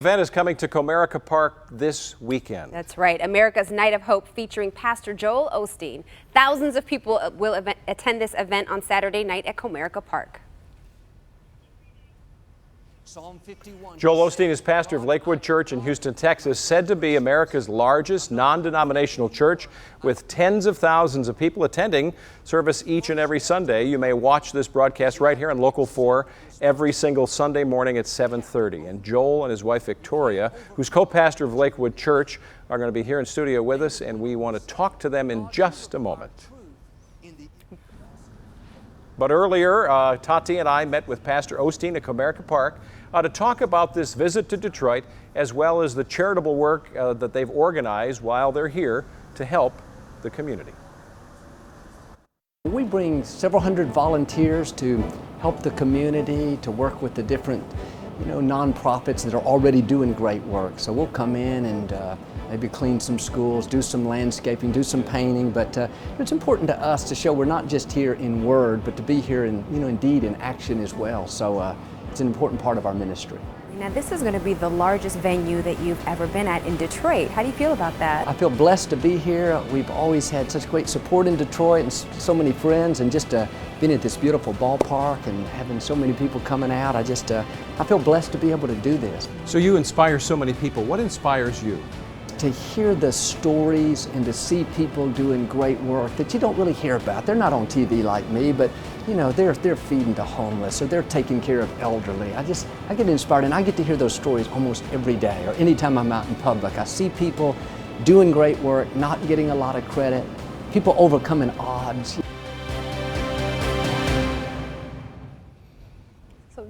Event is coming to Comerica Park this weekend. That's right. America's Night of Hope featuring Pastor Joel Osteen. Thousands of people will attend this event on Saturday night at Comerica Park. Joel Osteen is pastor of Lakewood Church in Houston, Texas, said to be America's largest non-denominational church with tens of thousands of people attending service each and every Sunday. You may watch this broadcast right here on Local 4 every single Sunday morning at 7:30. And Joel and his wife Victoria, who's co-pastor of Lakewood Church, are going to be here in studio with us, and we want to talk to them in just a moment. But earlier, Tati and I met with Pastor Osteen at Comerica Park to talk about this visit to Detroit, as well as the charitable work that they've organized while they're here to help the community. We bring several hundred volunteers to help the community, to work with the different nonprofits that are already doing great work. So we'll come in and maybe clean some schools, do some landscaping, do some painting, but it's important to us to show we're not just here in word, but to be here in, indeed in action as well. So it's an important part of our ministry. Now this is going to be the largest venue that you've ever been at in Detroit. How do you feel about that? I feel blessed to be here. We've always had such great support in Detroit and so many friends, and just being at this beautiful ballpark and having so many people coming out, I feel blessed to be able to do this. So you inspire so many people. What inspires you? To hear the stories and to see people doing great work that you don't really hear about. They're not on TV like me, but they're feeding the homeless or they're taking care of elderly. I get inspired, and I get to hear those stories almost every day or anytime I'm out in public. I see people doing great work, not getting a lot of credit, people overcoming odds.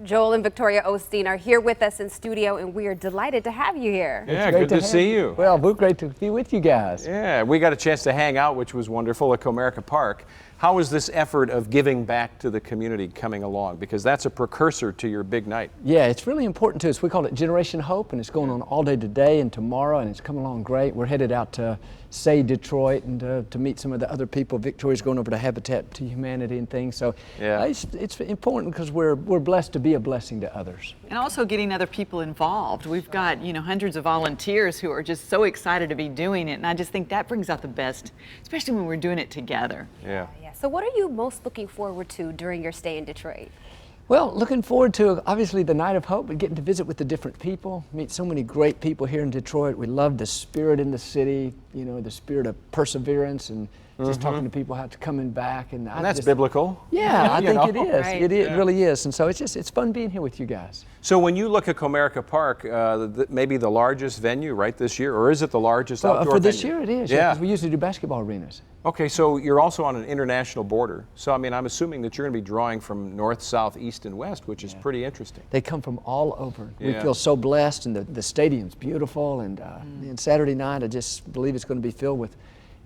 Joel and Victoria Osteen are here with us in studio, and we are delighted to have you here. Yeah, good to see you. Well, we're great to be with you guys. Yeah, we got a chance to hang out, which was wonderful, at Comerica Park. How is this effort of giving back to the community coming along? Because that's a precursor to your big night. Yeah, it's really important to us. We call it Generation Hope, and it's going on all day today and tomorrow, and it's coming along great. We're headed out to Detroit and to meet some of the other people. Victoria's going over to Habitat to Humanity and things. So yeah, it's important because we're blessed to be a blessing to others. And also getting other people involved. We've got hundreds of volunteers who are just so excited to be doing it, and I just think that brings out the best, especially when we're doing it together. Yeah. So what are you most looking forward to during your stay in Detroit? Well, looking forward to obviously the Night of Hope, but getting to visit with the different people, meet so many great people here in Detroit. We love the spirit in the city, the spirit of perseverance and just talking to people how it's coming back. And that's biblical. Yeah, I think it is. Right. It really is. And so it's fun being here with you guys. So when you look at Comerica Park, maybe the largest venue, right, this year, or is it the largest outdoor for this venue? year it is, yeah, because we usually do basketball arenas. Okay, so you're also on an international border. So, I'm assuming that you're going to be drawing from north, south, east, and west, which is pretty interesting. They come from all over. Yeah. We feel so blessed, and the stadium's beautiful, and Saturday night, I just believe it's going to be filled with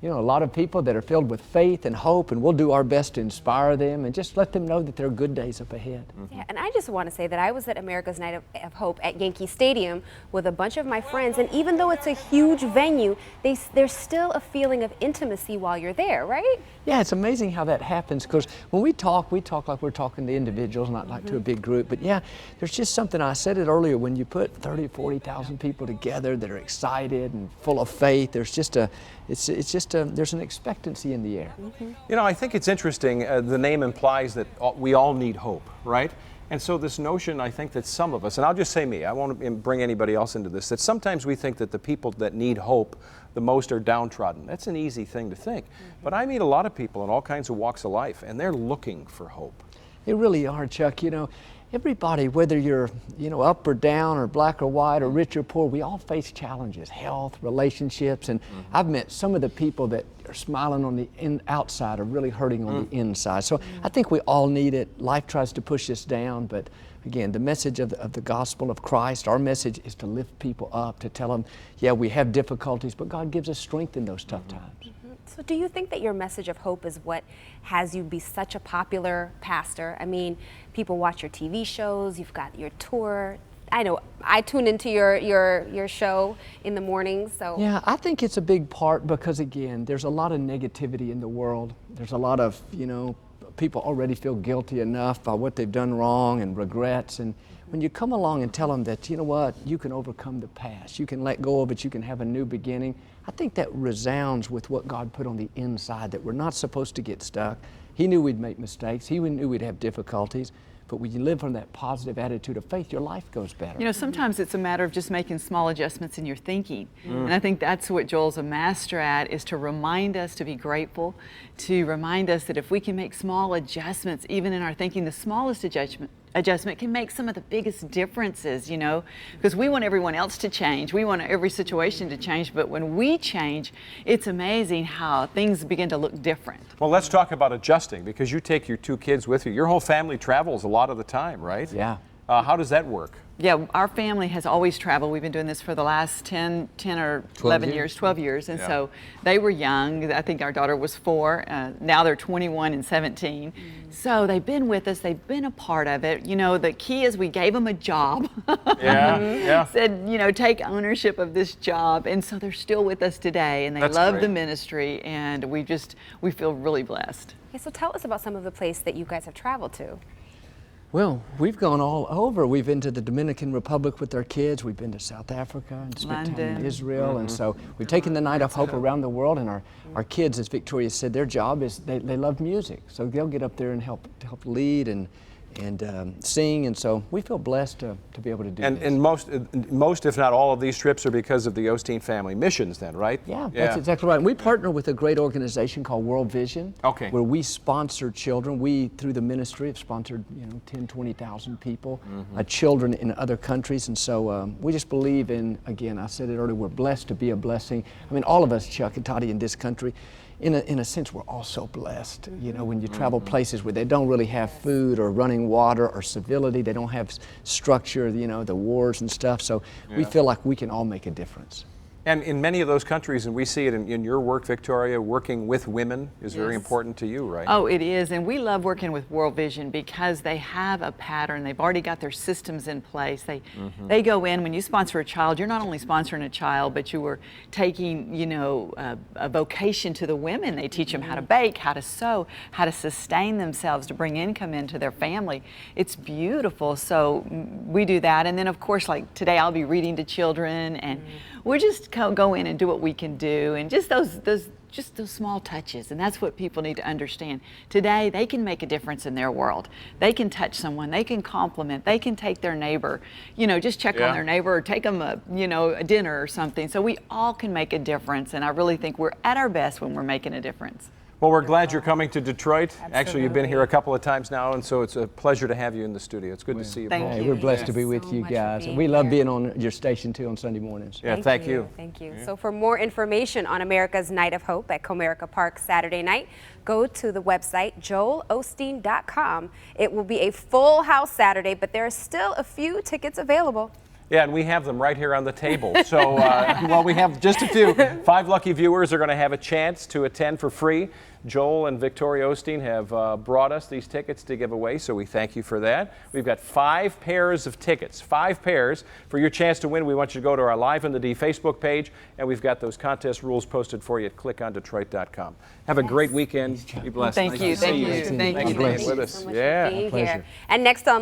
a lot of people that are filled with faith and hope, and we'll do our best to inspire them and just let them know that there are good days up ahead. Yeah, and I just want to say that I was at America's Night of Hope at Yankee Stadium with a bunch of my friends, and even though it's a huge venue, there's still a feeling of intimacy while you're there, right? Yeah, it's amazing how that happens, because when we talk like we're talking to individuals, not like to a big group. But yeah, there's just something, I said it earlier, when you put 30, 40,000 people together that are excited and full of faith, there's just there's an expectancy in the air. I think it's interesting. The name implies that we all need hope, right? And so this notion, I think that some of us, and I'll just say me, I won't bring anybody else into this, that sometimes we think that the people that need hope the most are downtrodden. That's an easy thing to think. But I meet a lot of people in all kinds of walks of life, and they're looking for hope. They really are, Chuck. Everybody, whether you're, up or down or black or white or rich or poor, we all face challenges, health, relationships, and I've met some of the people that are smiling on the outside are really hurting on the inside. So I think we all need it. Life tries to push us down, but again, the message of the gospel of Christ, our message is to lift people up, to tell them, yeah, we have difficulties, but God gives us strength in those tough times. So do you think that your message of hope is what has you be such a popular pastor? People watch your TV shows, you've got your tour. I know I tune into your show in the mornings. So yeah, I think it's a big part because, again, there's a lot of negativity in the world. There's a lot of, people already feel guilty enough by what they've done wrong and regrets. And when you come along and tell them that, you know what, you can overcome the past, you can let go of it, you can have a new beginning, I think that resounds with what God put on the inside, that we're not supposed to get stuck. He knew we'd make mistakes. He knew we'd have difficulties. But when you live from that positive attitude of faith, your life goes better. You know, sometimes it's a matter of just making small adjustments in your thinking. And I think that's what Joel's a master at, is to remind us to be grateful, to remind us that if we can make small adjustments, even in our thinking, the smallest adjustment can make some of the biggest differences, you know, because we want everyone else to change. We want every situation to change, but when we change, it's amazing how things begin to look different. Well, let's talk about adjusting, because you take your 2 kids with you. Your whole family travels a lot of the time, right? Yeah. How does that work? Yeah, our family has always traveled. We've been doing this for the last 10 or 11 years, 12 years. And so they were young. I think our daughter was 4. Now they're 21 and 17. So they've been with us. They've been a part of it. You know, the key is we gave them a job. Said, you know, take ownership of this job. And so they're still with us today. And they love the ministry. And we feel really blessed. Okay, so tell us about some of the places that you guys have traveled to. Well, we've gone all over. We've been to the Dominican Republic with our kids. We've been to South Africa and spent time in Israel. And so we've taken the Night of Hope around the world. And our kids, as Victoria said, their job is they love music. So they'll get up there and help lead and sing, and so we feel blessed to be able to do this. And most, if not all of these trips are because of the Osteen family missions then, right? Yeah, that's exactly right. And we partner with a great organization called World Vision, where we sponsor children. We, through the ministry, have sponsored 10, 20,000 people, children in other countries, and so we just believe in, again, I said it earlier, we're blessed to be a blessing. I mean, all of us, Chuck and Toddy, in this country, in a sense, we're all so blessed. You know, when you travel places where they don't really have food or running water or civility, they don't have structure, you know, the wars and stuff. So we feel like we can all make a difference. And in many of those countries, and we see it in your work, Victoria, working with women is very important to you, right? Oh, it is. And we love working with World Vision because they have a pattern. They've already got their systems in place. They go in, when you sponsor a child, you're not only sponsoring a child, but you are taking, you know, a vocation to the women. They teach them how to bake, how to sew, how to sustain themselves, to bring income into their family. It's beautiful. So we do that. And then, of course, like today, I'll be reading to children, and we're just go in and do what we can do, and just those small touches, and that's what people need to understand. Today, they can make a difference in their world. They can touch someone, they can compliment, they can take their neighbor, you know, just check on their neighbor, or take them a dinner or something. So we all can make a difference, and I really think we're at our best when we're making a difference. Well, we're glad you're coming to Detroit. Absolutely. Actually, you've been here a couple of times now, and so it's a pleasure to have you in the studio. It's good to see you. Thank you. We're blessed to be with you guys. We love being on your station too on Sunday mornings. Yeah, thank you. Thank you. So for more information on America's Night of Hope at Comerica Park Saturday night, go to the website joelosteen.com. It will be a full house Saturday, but there are still a few tickets available. Yeah, and we have them right here on the table. So, well, we have just a few. 5 lucky viewers are going to have a chance to attend for free. Joel and Victoria Osteen have brought us these tickets to give away, so we thank you for that. We've got 5 pairs of tickets, 5 pairs for your chance to win. We want you to go to our Live in the D Facebook page, and we've got those contest rules posted for you at clickondetroit.com. Have a great weekend. Be blessed. Thank you. Thank you. Thank you for being with us. Yeah, pleasure. And next on